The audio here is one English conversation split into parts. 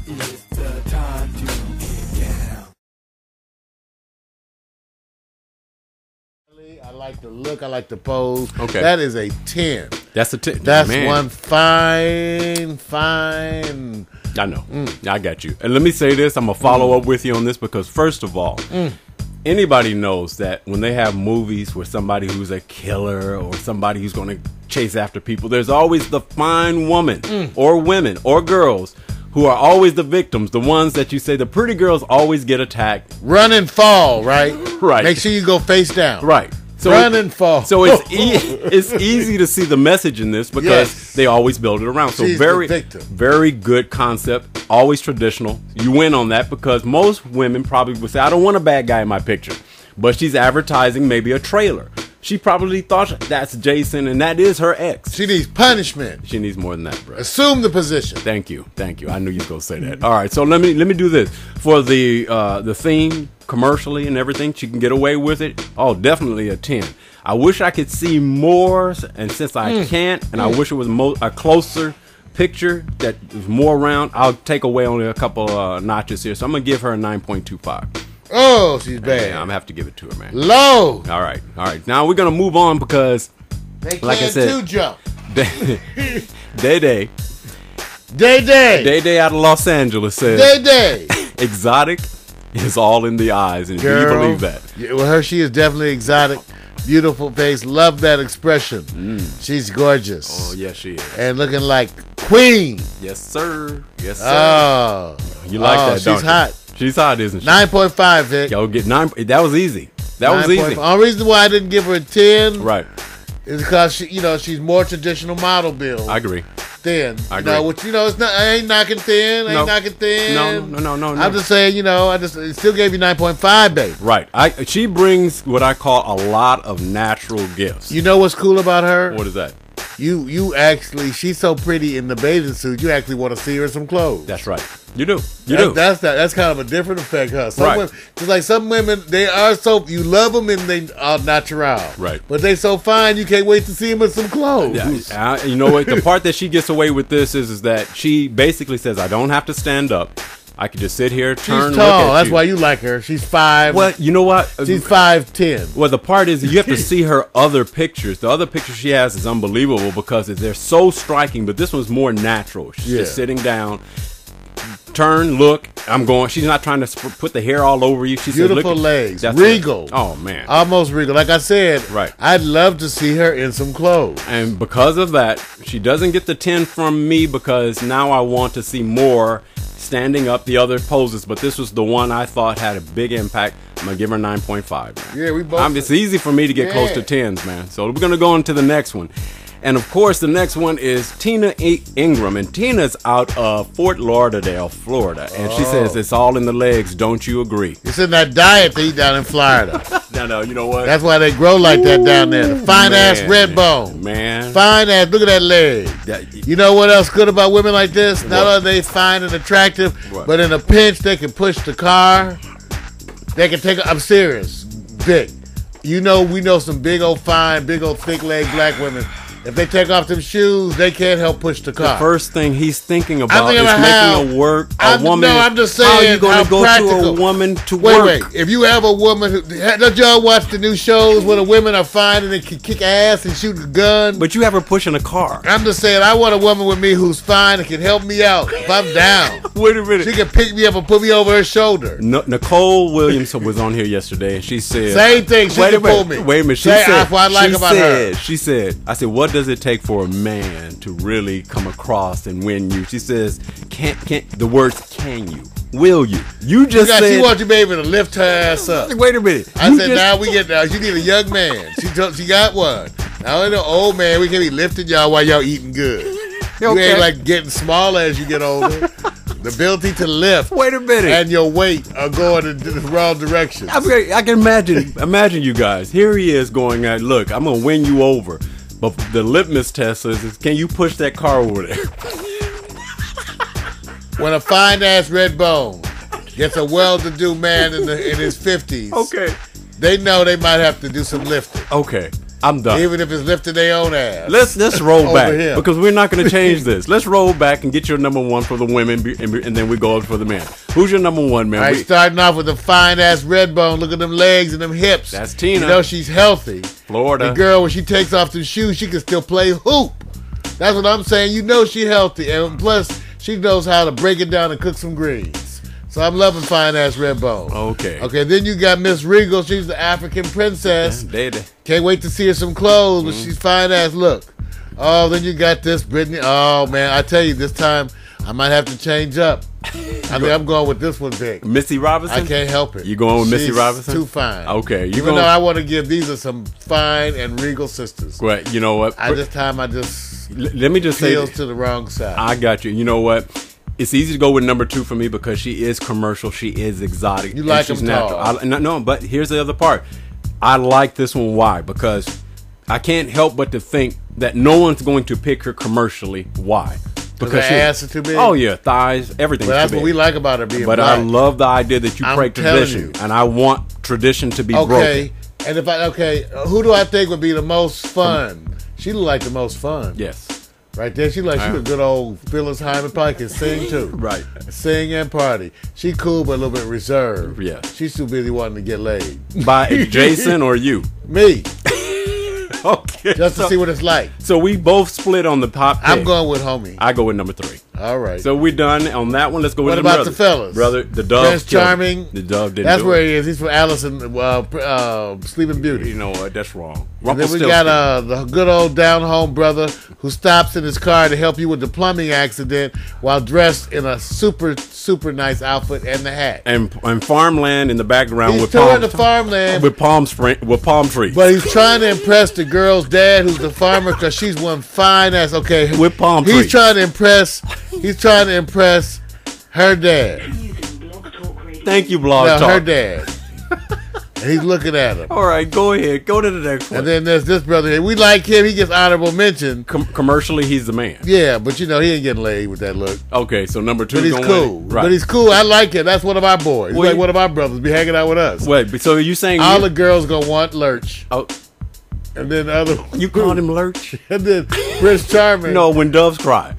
It's the time to get down. I like the look. I like the pose. Okay. That is a 10. That's a 10. That's Man. one fine. I know. I got you. And let me say this. I'm going to follow up with you on this because, first of all, anybody knows that when they have movies where somebody who's a killer or somebody who's going to chase after people, there's always the fine woman or women or girls who are always the victims, the ones that you say the pretty girls always get attacked. Run and fall, right? Right. Make sure you go face down. Right. So Run and fall. So it's easy to see the message in this because they always build it around. So She's the victim. very good concept. Always traditional. You win on that because most women probably would say, I don't want a bad guy in my picture. But she's advertising maybe a trailer. She probably thought that's Jason and that is her ex. She needs punishment. She needs more than that, bro. Assume the position. Thank you. I knew you was gonna say that. All right, so let me do this for the theme commercially and everything. She can get away with it. Oh, definitely a 10. I wish I could see more, and since I can't, and I wish it was a closer picture that was more round. I'll take away only a couple notches here, so I'm gonna give her a 9.25. Oh, she's bad. Yeah, I'm gonna have to give it to her, man. Low. All right. Now we're gonna move on because, They like I can't said, two jump. Day Day out of Los Angeles says Day. exotic is all in the eyes, and do you Girl. believe that? Yeah, well, she is definitely exotic. Beautiful face. Love that expression. She's gorgeous. Oh yes, she is. And looking like queen. Yes, sir. Yes, sir. Oh. You like that, don't She's you? hot. She's hot, isn't she? 9.5, Vic. Yo, get 9. That was easy. That was 9.5. easy. The only reason why I didn't give her a 10 Right. is because she's more traditional model build. I agree. Thin. I You know, agree. which it's not. I ain't knocking thin. I ain't No. knocking thin. No. I'm just saying, it still gave you 9.5, baby. Right. She brings what I call a lot of natural gifts. You know what's cool about her? What is that? You actually, she's so pretty in the bathing suit. You actually want to see her in some clothes. That's right. You do. You do. That's kind of a different effect, huh? Some Right. women, just like some women, they are you love them and they are natural. Right. But they so fine, you can't wait to see them in some clothes. Yeah, you know what? The part that she gets away with this is that she basically says, I don't have to stand up. I can just sit here, turn, She's look tall. at That's you. why you like her. She's 5. Well, you know what? She's 5'10". Well, the part is you have to see her other pictures. The other picture she has is unbelievable because they're so striking, but this one's more natural. She's just sitting down, turn, look. I'm going. She's not trying to put the hair all over you. She said, Beautiful look, legs. that's Regal. it. Oh, man. Almost regal. Like I said, Right. I'd love to see her in some clothes. And because of that, she doesn't get the 10 from me because now I want to see more standing up, the other poses. But this was the one I thought had a big impact. I'm going to give her 9.5. Man. Yeah, we both. It's easy for me to get close to 10s, man. So we're going to go on to the next one. And of course, the next one is Tina Ingram. And Tina's out of Fort Lauderdale, Florida. And she says, it's all in the legs. Don't you agree? It's in that diet they eat down in Florida. No, you know what? That's why they grow like that down there. The fine ass red bone. Man. Fine ass. Look at that leg. You know what else good about women like this? Not only are they fine and attractive, but in a pinch they can push the car. They can take. I'm serious, Vic. We know some big old fine, big old thick leg black women. If they take off them shoes, they can't help push the car. The first thing he's thinking about thinking is about making a woman. No, I'm just saying. How are you going to go practical. to a woman to work? Wait. If you have a woman who don't y'all watch the new shows where the women are fine and they can kick ass and shoot a gun? But you have her pushing a car. I'm just saying, I want a woman with me who's fine and can help me out if I'm down. Wait a minute. She can pick me up and put me over her shoulder. Nicole Williams was on here yesterday, and she said, Same thing. She can pull me. Wait a minute. She That's said, what I like about her. She said, I said, what does it take for a man to really come across and win you? She says, can't the words can you? Will you? You just said. She wants you, baby, to lift her ass up. Wait a minute. I said, now we get down. You need a young man. She got one. Now in the old man, we can be lifting y'all while y'all eating good. You ain't like getting smaller as you get older. The ability to lift. Wait a minute. And your weight are going in the wrong direction. I can imagine you guys. Here he is going at, look, I'm going to win you over. But the litmus test is, can you push that car over there? When a fine ass red bone gets a well-to-do man in his 50s, Okay. they know they might have to do some lifting. Okay. I'm done. Even if it's lifting their own ass. Let's roll Over back him. because we're not going to change this. Let's roll back and get your number one for the women, and then we go up for the men. Who's your number one, man? All right, starting off with a fine ass Redbone. Look at them legs and them hips. That's Tina. You know she's healthy. Florida. The girl, when she takes off the shoes, she can still play hoop. That's what I'm saying. You know she healthy, and plus she knows how to break it down and cook some greens. So I'm loving fine ass Redbone. Okay. Okay. Then you got Miss Regal. She's the African princess. Daddy. Can't wait to see her some clothes, but she's fine ass. Look. Oh, then you got this Brittany. Oh man, I tell you, this time I might have to change up. I think I'm going with this one, Vic. Missy Robinson? I can't help it. You going with Missy She's Robinson? Too fine. Okay. Even though I want to give these are some fine and regal sisters. Well, you know what? This time I just Let me just say feels to the wrong side. I got you. You know what? It's easy to go with number 2 for me because she is commercial. She is exotic. You like she's them natural. tall. No, but here's the other part. I like this one. Why? Because I can't help but to think that no one's going to pick her commercially. Why? Because her ass is too big. Oh yeah, thighs, everything. Well, that's what we like about her being But black. I love the idea that you I'm break telling tradition, you. and I want tradition to be Okay, broken. and if who do I think would be the most fun? She look like the most fun. Yes. Right there, she a good old Phyllis Hyman. Probably can sing too. Right. Sing and party. She cool but a little bit reserved. Yeah. She's too busy wanting to get laid. By Jason or you? Me. Okay. Just to see what it's like. So we both split on the top pick. I'm going with homie. I go with number 3. All right. So we're done on that one. Let's go with What the about the fellas? Brother, the Dove. Prince killed him. Charming. The Dove didn't That's do where it. he is. He's from Allison, Sleeping Beauty. You know what? That's wrong. And then we got the good old down home brother who stops in his car to help you with the plumbing accident while dressed in a super nice outfit and the hat. and farmland in the background He's with touring the farmland, with palm trees. but he's trying to impress the girl's dad, who's the farmer, because she's one fine ass. Okay, With palm He's trees. trying to impress. He's trying to impress her dad. Thank you, Blog No, Talk. her dad. And he's looking at him. All right, go ahead. Go to the next one. And then there's this brother here. We like him. He gets honorable mention. Commercially, he's the man. Yeah, but you know he ain't getting laid with that look. Okay, so number 2 But he's gonna cool. win. Right. But he's cool. I like him. That's one of our boys. He's Well, like one of our brothers. Be hanging out with us. Wait, so are you saying All the girls gonna want Lurch, oh, and then the other. you called him Lurch? And then Prince Charming. No, when doves cry.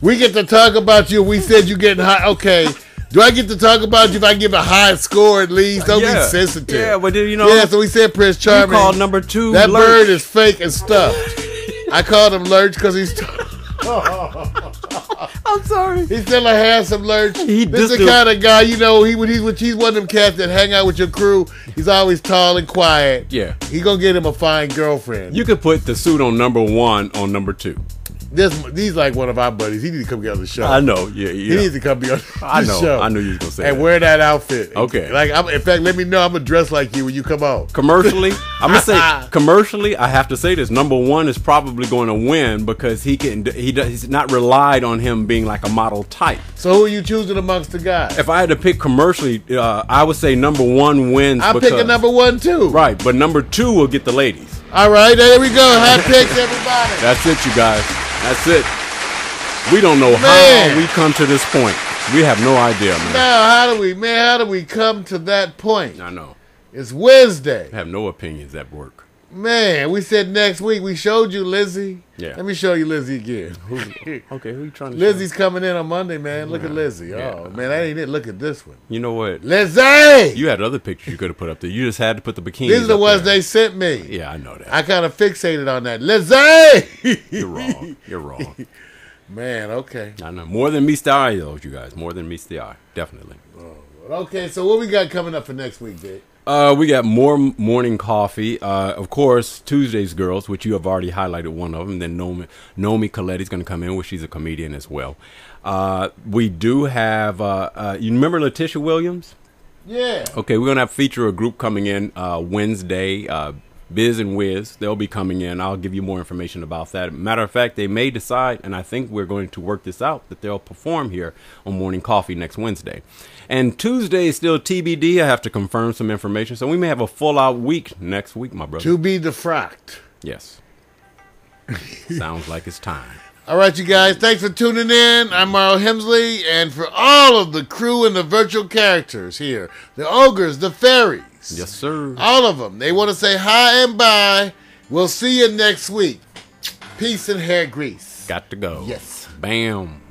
We get to talk about you. We said you getting high. Okay. Do I get to talk about you if I give a high score at least? Don't be sensitive. Yeah, but then, Yeah, so we said Prince Charming. You called number 2 That Lurch. bird is fake and stuffed. I called him Lurch because he's I'm sorry. he's still a handsome Lurch. He This is the just- kind of guy, you know, he's one of them cats that hang out with your crew. He's always tall and quiet. Yeah. He gonna get him a fine girlfriend. You could put the suit on number 1 on number 2. He's like one of our buddies. He needs to come get on the show. I know. Yeah. He needs to come be on the I know. show. I knew you was gonna say and that. wear that outfit. Okay. Like, in fact, let me know I'm gonna dress like you when you come on. Commercially, I'm gonna say commercially. I have to say this: number 1 is probably going to win because he's not relied on him being like a model type. So who are you choosing amongst the guys? If I had to pick commercially, I would say number 1 wins. I'm picking number 1 too. Right, but number 2 will get the ladies. All right, there we go. Hot picks, everybody. That's it, you guys. That's it. We don't know Man. how we come to this point. We have no idea, man. Now, how do we come to that point? I know. It's Wednesday. I have no opinions at work. Man, we said next week. We showed you Lizzie. Yeah. Let me show you Lizzie again. Okay, who you trying to? Lizzie's coming in on Monday, man. Look at Lizzie. Oh, man, that ain't it. Look at this one. You know what? Lizzie! You had other pictures you could have put up there. You just had to put the bikinis. These are the up ones there. they sent me. Yeah, I know that. I kind of fixated on that. Lizzie! You're wrong. You're wrong. Man, okay. I know. More than meets the eye, though, you guys. More than meets the eye. Definitely. Okay, so what we got coming up for next week, Dick? We got more morning coffee. Of course, Tuesday's Girls, which you have already highlighted one of them. Then Nomi Coletti's going to come in, which she's a comedian as well. We do have, you remember Letitia Williams? Yeah. Okay, we're going to feature a group coming in Wednesday, Biz and Wiz. They'll be coming in. I'll give you more information about that. Matter of fact, they may decide, and I think we're going to work this out, that they'll perform here on Morning Coffee next Wednesday. And Tuesday is still TBD. I have to confirm some information. So we may have a full-out week next week, my brother. To be defrocked. Yes. Sounds like it's time. All right, you guys. Thanks for tuning in. I'm Marl Hemsley. And for all of the crew and the virtual characters here, the ogres, the fairies, weeks. Yes, sir. All of them. They want to say hi and bye. We'll see you next week. Peace and hair grease. Got to go. Yes. Bam.